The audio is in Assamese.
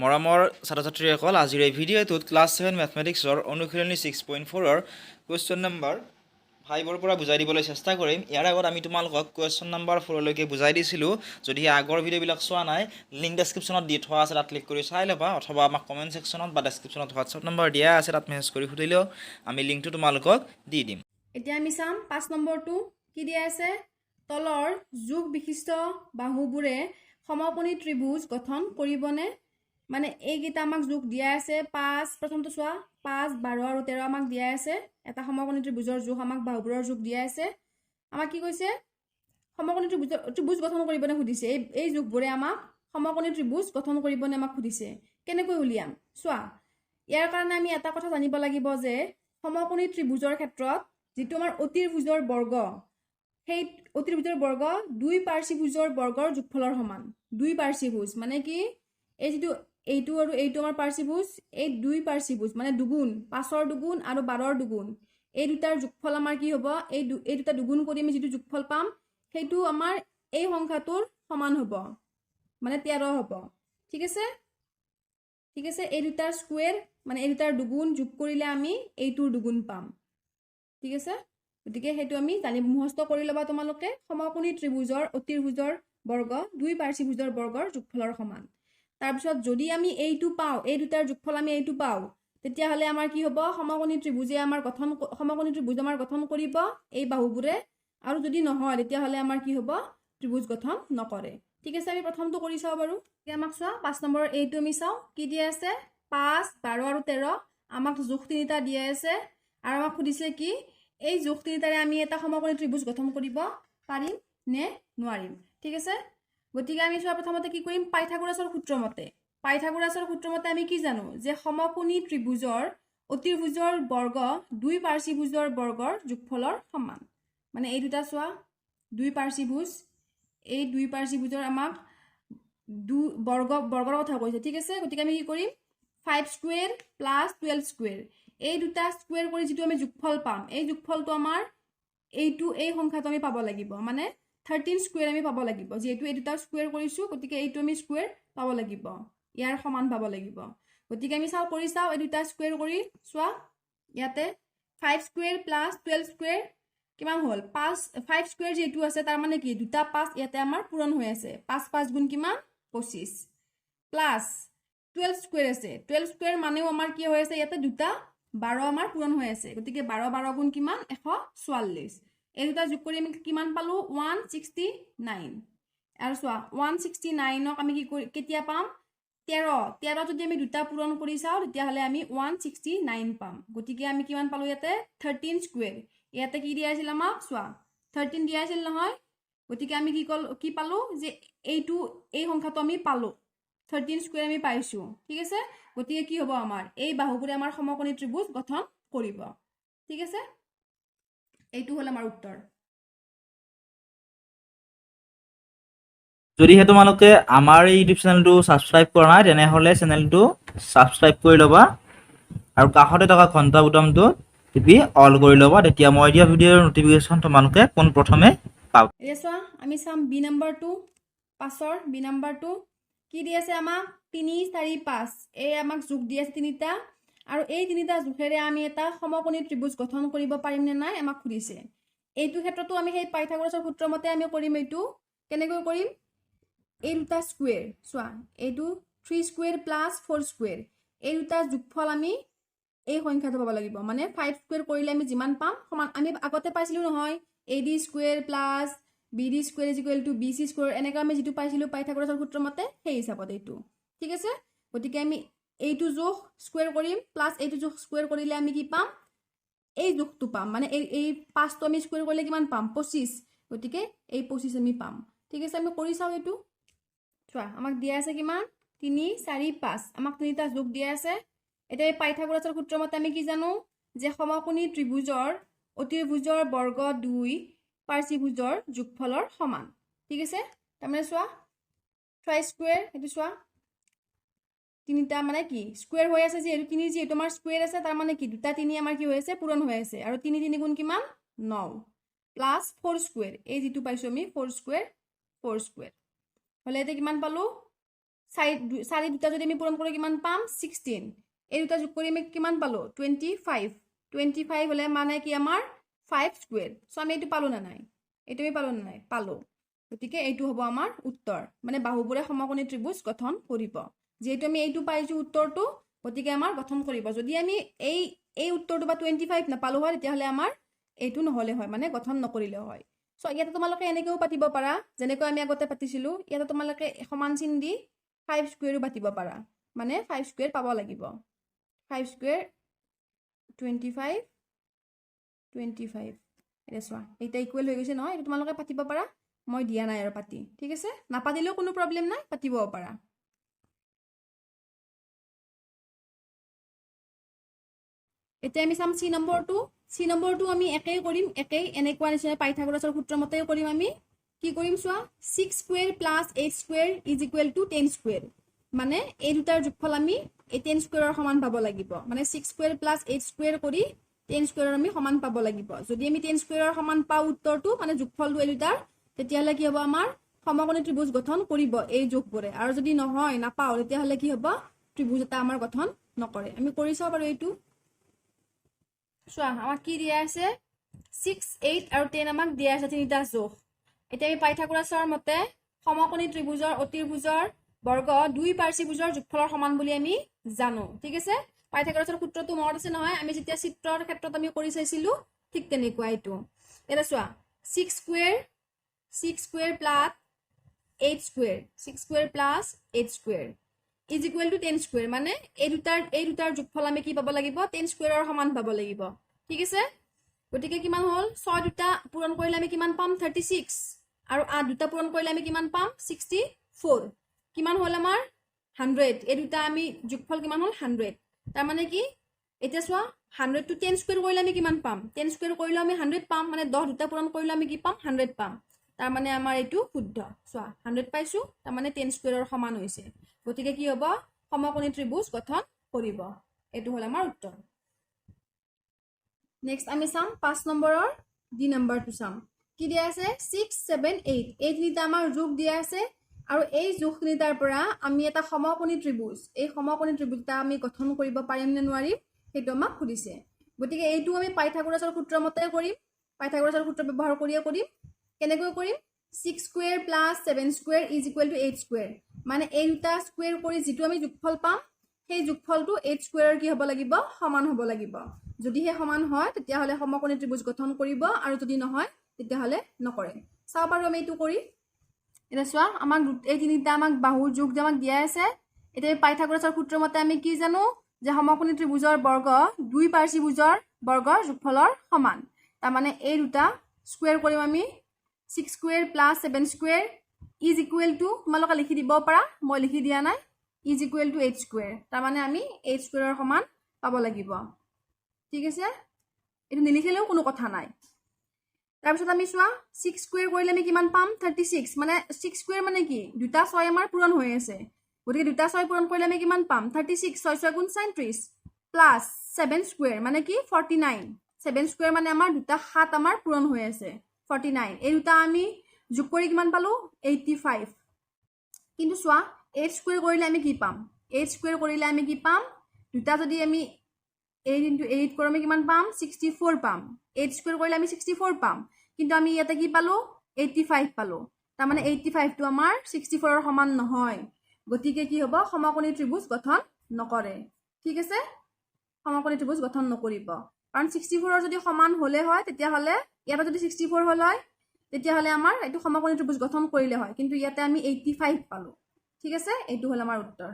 মৰমৰ ছাত্ৰ-ছাত্ৰীসকল আজিৰ এই ভিডিঅ'টোত ক্লাছ 7 মেথমেটিক্সৰ অনুশীলনী 6.4ৰ কুৱেশ্যন নম্বৰ 5ৰ পৰা বুজাই দিবলৈ চেষ্টা কৰিম। ইয়াৰ আগত আমি তোমালোকক কুৱেশ্যন নম্বৰ 4 লৈকে বুজাই দিছিলোঁ। যদি আগৰ ভিডিঅ'বিলাক চোৱা নাই, লিংক ডেছক্ৰিপশ্যনত দি থোৱা আছে, তাত ক্লিক কৰি চাই ল'বা, অথবা আমাক কমেণ্ট ছেকশ্যনত বা ডেছক্ৰিপশ্যনত হোৱাটছআপ নম্বৰ দিয়া আছে, তাত মেছেজ কৰি সুধিলেও আমি লিংকটো তোমালোকক দি দিম। এতিয়া আমি চাম 5 নম্বৰটো কি দিয়া আছে। তলৰ যোগ বিশিষ্ট বাহুবোৰে সমকোণী ত্ৰিভুজ গঠন কৰিবনে? মানে এইকেইটা আমাক যোগ দিয়া আছে 5, প্ৰথমটো চোৱা 5, 12 আৰু 13 আমাক দিয়া আছে। এটা সমকোণী ত্ৰিভুজৰ যোগ আমাক বাহুবোৰৰ যোগ দিয়া আছে। আমাক কি কৈছে? সমকোণী ত্ৰিভুজ গঠন কৰিবনে সুধিছে। এই যোগবোৰে আমাক সমকোণী ত্ৰিভুজ গঠন কৰিবনে আমাক সুধিছে। কেনেকৈ উলিয়াম চোৱা। ইয়াৰ কাৰণে আমি এটা কথা জানিব লাগিব যে সমকোণী ত্ৰিভুজৰ ক্ষেত্ৰত যিটো আমাৰ অতিভুজৰ বৰ্গ, সেই অতিভুজৰ বৰ্গ দুই পাৰ্শ্বভুজৰ বৰ্গৰ যোগফলৰ সমান। দুই পাৰ্শ্বভুজ মানে কি? এই যিটো এইটো আৰু এইটো আমাৰ পাৰ্শ্বভুজ, এই দুই পাৰ্শ্বভুজ মানে দুগুণ, 5ৰ দুগুণ আৰু 12ৰ দুগুণ, এই দুটাৰ যোগফল আমাৰ কি হ'ব? এই দুটা দুগুণ কৰি আমি যিটো যোগফল পাম সেইটো আমাৰ এই সংখ্যাটোৰ সমান হ'ব, মানে 13 হ'ব। ঠিক আছে, ঠিক আছে। এই দুটাৰ স্কুৱেৰ মানে এই দুটাৰ দুগুণ যোগ কৰিলে আমি এইটোৰ দুগুণ পাম। ঠিক আছে, গতিকে সেইটো আমি মুখস্থ কৰি ল'বা তোমালোকে। সমকোণী ত্ৰিভুজৰ অতিভুজৰ বৰ্গ দুই পাৰ্শ্বভুজৰ বৰ্গৰ যোগফলৰ সমান। তাৰপিছত যদি আমি এইটো পাওঁ, এই দুটাৰ যোগফল আমি এইটো পাওঁ, তেতিয়াহ'লে আমাৰ কি হ'ব? সমকোণী ত্ৰিভুজ আমাৰ গঠন কৰিব এই বাহুবোৰে, আৰু যদি নহয় তেতিয়াহ'লে আমাৰ কি হ'ব? ত্ৰিভুজ গঠন নকৰে। ঠিক আছে, আমি প্ৰথমটো কৰি চাওঁ বাৰু। এতিয়া আমাক চোৱা 5 নম্বৰ এইটো আমি চাওঁ কি দিয়া আছে। 5, 12 আৰু 13 আমাক যোগ তিনিটা দিয়া আছে, আৰু আমাক সুধিছে কি এই যোগ তিনিটাৰে আমি এটা সমকোণী ত্ৰিভুজ গঠন কৰিব পাৰিম নে নোৱাৰিম। ঠিক আছে, গতিকে আমি চোৱা প্ৰথমতে কি কৰিম? পাইথাগোৰাছৰ সূত্ৰ মতে। পাইথাগোৰাছৰ সূত্ৰ মতে আমি কি জানো যে সমকোণী ত্ৰিভুজৰ অতিভুজৰ বৰ্গ দুই পাৰ্শ্বভুজৰ বৰ্গৰ যোগফলৰ সমান। মানে এই দুটা চোৱা দুই পাৰ্শ্বভুজ, এই দুই পাৰ্শ্বভুজৰ আমাক বৰ্গৰ কথা কৈছে। ঠিক আছে, গতিকে আমি কি কৰিম? 5 স্কুৱেৰ প্লাছ 12 স্কুৱেৰ, এই দুটা স্কুৱেৰ কৰি যিটো আমি যোগফল পাম, এই যোগফলটো আমাৰ এই সংখ্যাটো আমি পাব লাগিব, মানে 13 স্কুৱেৰ আমি পাব লাগিব। যিহেতু এই দুটা স্কুৱেৰ কৰিছো, গতিকে এইটো আমি স্কুৱেৰ পাব লাগিব, ইয়াৰ সমান পাব লাগিব। গতিকে আমি কৰি চাওঁ এই দুটা স্কুৱেৰ কৰি চোৱা। ইয়াতে 5 স্কুৱেৰ প্লাছ 12 স্কুৱেৰ কিমান হ'ল? 5 স্কুৱেৰ যিহেতু আছে, তাৰ মানে কি দুটা 5 ইয়াতে আমাৰ পূৰণ হৈ আছে। 5 5 গুণ কিমান? 25, প্লাছ 12 স্কুৱেৰ আছে। 12 স্কুৱেৰ মানেও আমাৰ কি হৈ আছে? ইয়াতে দুটা 12 আমাৰ পূৰণ হৈ আছে, গতিকে 12 12 গুণ কিমান? 144। এই দুটা যোগ কৰি আমি কিমান পালো? 169। আৰু চোৱা 169ক আমি কি কেতিয়া পাম? 13 যদি আমি দুটা পূৰণ কৰি চাওঁ তেতিয়াহ'লে আমি 169 পাম। গতিকে আমি কিমান পালো ইয়াতে? 13 স্কুৱেৰ। ইয়াতে কি দিয়া আছিল আমাক? চোৱা 13 দিয়া আছিল নহয়, গতিকে আমি কি পালো? যে এই সংখ্যাটো আমি পালো, 13 স্কুৱেৰ আমি পাইছো। ঠিক আছে, গতিকে কি হ'ব? আমাৰ এই বাহুবোৰে আমাৰ সমকোণী ত্ৰিভুজ গঠন কৰিব। ঠিক আছে, এইটো হ'ল আমাৰ উত্তৰ। যদিহে তোমালোকে আমাৰ এই ইউটিউব চেনেলটো ছাবস্ক্ৰাইব কৰা নাই, তেনেহ'লে চেনেলটো ছাবস্ক্ৰাইব কৰি ল'বা আৰু কাষতে থকা ঘণ্টা বুটামটো টিপি অল কৰি ল'বা, তেতিয়া মই দিয়া ভিডিঅ'ৰ নটিফিকেশ্যন তোমালোকে পোনপ্ৰথমে পাবা। এতিয়া চোৱা আমি চাম বি নম্বৰটো। 5ৰ বি নম্বৰটো কি দি আছে আমাক? 3 4 5, এই আমাক যোগ দি আছে তিনিটা, আৰু এই তিনিটা যোগেৰে আমি এটা সমকোণী ত্ৰিভুজ গঠন কৰিব পাৰিম নে নাই আমাক সুধিছে। এইটো ক্ষেত্ৰতো আমি সেই পাইথাগোৰাছৰ সূত্ৰ মতে আমি কৰিম। এইটো কেনেকৈ কৰিম? এই দুটা স্কুৱেৰ চোৱা, এইটো 3 স্কুৱেৰ প্লাছ 4 স্কুৱেৰ, এই দুটা যোগফল আমি এই সংখ্যাটো পাব লাগিব, মানে 5 স্কুৱেৰ কৰিলে আমি যিমান পাম সমান। আমি আগতে পাইছিলো নহয় AD square plus BD square equal to BC square, এনেকৈ আমি যিটো পাইছিলো পাইথাগোৰাছৰ সূত্ৰ মতে সেই হিচাপত এইটো। ঠিক আছে, গতিকে আমি এইটো যোগ স্কুৱেৰ কৰিম প্লাছ এইটো যোগ স্কুৱেৰ কৰিলে আমি কি পাম? এই যোগটো পাম, মানে এই 5টো আমি স্কুৱেৰ কৰিলে কিমান পাম? 25, গতিকে এই 25 আমি পাম। ঠিক আছে, আমি কৰি চাওঁ এইটো। চোৱা আমাক দিয়া আছে কিমান? 3 4 5, আমাক তিনিটা যোগ দিয়া আছে। এতিয়া পাইথাগোৰাছৰ সূত্ৰ মতে আমি কি জানো? যে সমকোণী ত্ৰিভুজৰ অতিভুজৰ বৰ্গ দুই পাৰ্শ্বভুজৰ যোগফলৰ সমান। ঠিক আছে, তাৰমানে চোৱা 5 স্কুৱেৰ, এইটো চোৱা তিনিটা মানে কি স্কুৱেৰ হৈ আছে, যিহেতু আমাৰ স্কুৱেৰ আছে, তাৰ মানে কি দুটা 3 আমাৰ কি হৈ আছে? পূৰণ হৈ আছে। আৰু 3 3 গুণ কিমান? 9, প্লাছ 4 স্কুৱেৰ, এই যিটো পাইছো আমি 4 স্কুৱেৰ হ'লে এতিয়া কিমান পালো? চাৰি দুটা যদি আমি পূৰণ কৰি কিমান পাম 16 এই দুটা যোগ কৰি আমি কিমান পালো 25 হলে মানে কি আমাৰ 5 স্কোয়াৰ সো আমি এইটো পালো না নাই এইটো আমি পালো না নাই পালো গতিকে এইটো হ'ব আমাৰ উত্তৰ মানে বাহুবোৰে সমকোণী ত্ৰিভুজ গঠন কৰিব যেহেতু আমি এইটো পাইছো উত্তৰটো গতিকে আমাৰ গঠন কৰিব যদি আমি এই উত্তৰটো বা 25 নাপালো হয় তেতিয়াহলে আমাৰ এইটো নহলে হয় মানে গঠন নকৰিলে হয় সো ইয়াতে তোমালোকে এনেকেও পাতিব পাৰা যেনেকৈ আমি আগতে পাতিছিলো ইয়াতে তোমালোকে সমান চিন দি 5 স্কোয়াৰো পাতিব পাৰা মানে 5 স্কোয়াৰ পাব লাগিব 5 স্কোয়াৰ 25 এটা চোৱা এটা ইকুৱেল হৈ গৈছে নহয় এইটো তোমালোকে পাতিব পাৰা মই দিয়া নাই আৰু পাতি ঠিক আছে নাপাতিলেও কোনো প্ৰব্লেম নাই পাতিব পাৰা এতিয়া আমি চাম সি নম্বৰটো আমি একেই কৰিম একেই এনেকুৱা নিচিনা পাইথাগোৰাছৰ সূত্ৰ মতেই কৰিম আমি কি কৰিম চোৱা 6 square plus 8 square is equal to 10 square মানে এই দুটাৰ যোগফল আমি এই 10 স্কোয়াৰৰ সমান পাব লাগিব মানে 6 স্কোয়াৰ প্লাস 8 স্কোয়াৰ কৰি 10 স্কোয়াৰৰ আমি সমান পাব লাগিব যদি আমি 10 স্কোয়াৰৰ সমান পাও উত্তৰটো মানে যোগফলটো এই দুটাৰ তেতিয়াহলে কি হ'ব আমাৰ সমকোণী ত্ৰিভুজ গঠন কৰিব এই যোগবোৰে আৰু যদি নহয় নাপাও তেতিয়াহলে কি হ'ব ত্ৰিভুজ এটা আমাৰ গঠন নকৰে আমি কৰি চাও বাৰু এইটো চোৱা আমাক কি দিয়া আছে 6 8 আৰু 10 আমাক দিয়া আছে তিনিটা যোগ এতিয়া আমি পাইথাগোৰাছৰ মতে সমকোণী ত্ৰিভুজৰ অতিভুজৰ বৰ্গ দুই পাৰ্শ্বভুজৰ যোগফলৰ সমান বুলি আমি জানো ঠিক আছে পাইথাগোৰাছৰ সূত্ৰটো মনত আছে নহয় আমি যেতিয়া চিত্ৰৰ ক্ষেত্ৰত আমি কৰি চাইছিলো ঠিক তেনেকুৱা এইটো এটা চোৱা 6 square plus 8 square 6 square plus 8 square is equal to 10 square মানে এই দুটাৰ যোগফল আমি কি পাব লাগিব 10 স্কোয়াৰৰ সমান পাব লাগিব ঠিক আছে গতিকে কিমান হল 6 দুটা পূৰণ কৰিলে আমি কিমান পাম 36 আৰু 8 দুটা পূৰণ কৰিলে আমি কিমান পাম 64 কিমান হল আমাৰ 100 এই দুটা আমি যোগফল কিমান হল 100 তাৰ মানে কি এতিয়া চোৱা 100 টু 10 স্কোয়াৰ কৰিলে আমি কিমান পাম 10 স্কোয়াৰ কৰিলে আমি 100 পাম মানে 10 দুটা পূৰণ কৰিলে আমি কি পাম 100 পাম তাৰ মানে আমাৰ এইটো শুদ্ধ চোৱা 100 পাইছো তাৰ মানে 10 স্কোয়াৰৰ সমান হৈছে গতিকে কি হ'ব সমকোণী ত্ৰিভুজ গঠন কৰিব এইটো হল আমাৰ উত্তৰ নেক্সট আমি চাম 5 নম্বৰৰ ডি নম্বৰটো চাম কি দিয়া আছে 6 7 8 এই তিনিটা আমাৰ যোগ দিয়া আছে আৰু এই যোগখিনিৰ পৰা আমি এটা সমকোণী ত্ৰিভুজ এই সমকোণী ত্ৰিভুজটা আমি গঠন কৰিব পাৰিম নে নোৱাৰিম সেইটো আমাক সুধিছে গতিকে এইটো আমি পাইথাগোৰাছৰ সূত্ৰ মতে কৰিম পাইথাগোৰাছৰ সূত্ৰ ব্যৱহাৰ কৰিয়ে কৰিম কেনেকৈ কৰিম 6 square plus 7 square is equal to 8 square মানে এই দুটা স্কোয়াৰ কৰি যেটো আমি যোগফল পাম সেই যোগফলটো 8 স্কোয়াৰৰ কি হ'ব লাগিব সমান হ'ব লাগিব যদি হে সমান হয় তেতিয়াহলে সমকোণী ত্ৰিভুজ গঠন কৰিব আৰু যদি নহয় তেতিয়াহলে নকৰে চাও পাৰো আমি এইটো কৰি এটা চোৱা আমাক এই তিনিটা আমাক বাহুৰ যোগ যে আমাক দিয়া আছে এতিয়া পাইথাগোৰাছৰ সূত্ৰ মতে আমি কি জানো যে সমকোণী ত্ৰিভুজৰ বৰ্গ দুই পাৰ্শ্বভুজৰ বৰ্গৰ যোগফলৰ সমান তাৰ মানে এই দুটা স্কোয়াৰ কৰিম আমি 6 square plus 7 square is equal to তোমালোকে লিখি দিব পাৰা মই লিখি দিয়া নাই ইজ ইকুৱেল টু 8 স্কোয়াৰ তাৰ মানে আমি 8 স্কোয়াৰৰ সমান পাব লাগিব ঠিক আছে এটো নিলিখিলেও কোনো কথা নাই তাৰপিছত আমি চোৱা 6 স্কোয়াৰ কৰিলে আমি কিমান পাম 36 মানে 6 স্কোয়াৰ মানে কি দুটা 6 আমাৰ পূৰণ হৈ আছে গতিকে দুটা 6 পূৰণ কৰিলে আমি কিমান পাম 36 6 6 গুণ 37 প্লাস 7 স্কোয়াৰ মানে কি 49 7 স্কোয়াৰ মানে আমাৰ দুটা 7 আমাৰ পূৰণ হৈ আছে 49 এই দুটা আমি যোগ কৰি কিমান পালো 85 কিন্তু চোৱা 8 স্কোয়াৰ কৰিলে আমি কি পাম 8 স্কোয়াৰ কৰিলে আমি কি পাম দুটা যদি আমি 8 into 8 কৰি আমি কিমান পাম 64 পাম 8 স্কোয়াৰ কৰিলে আমি 64 পাম কিন্তু আমি ইয়াতে কি পালো 85 পালো তাৰ মানে 85 টো আমাৰ 64 ৰ সমান নহয় গতিকে কি হ'ব সমকোণী ত্ৰিভুজ গঠন নকৰে ঠিক আছে সমকোণী ত্ৰিভুজ গঠন নকৰিব কাৰণ 64 ৰ যদি সমান হলে হয় তেতিয়াহলে ইয়াতে যদি 64 হল হয় তেতিয়াহলে আমাৰ এইটো সমকোণী ত্ৰিভুজ গঠন কৰিলে হয় কিন্তু ইয়াতে আমি 85 পালো ঠিক আছে এইটো হল আমাৰ উত্তৰ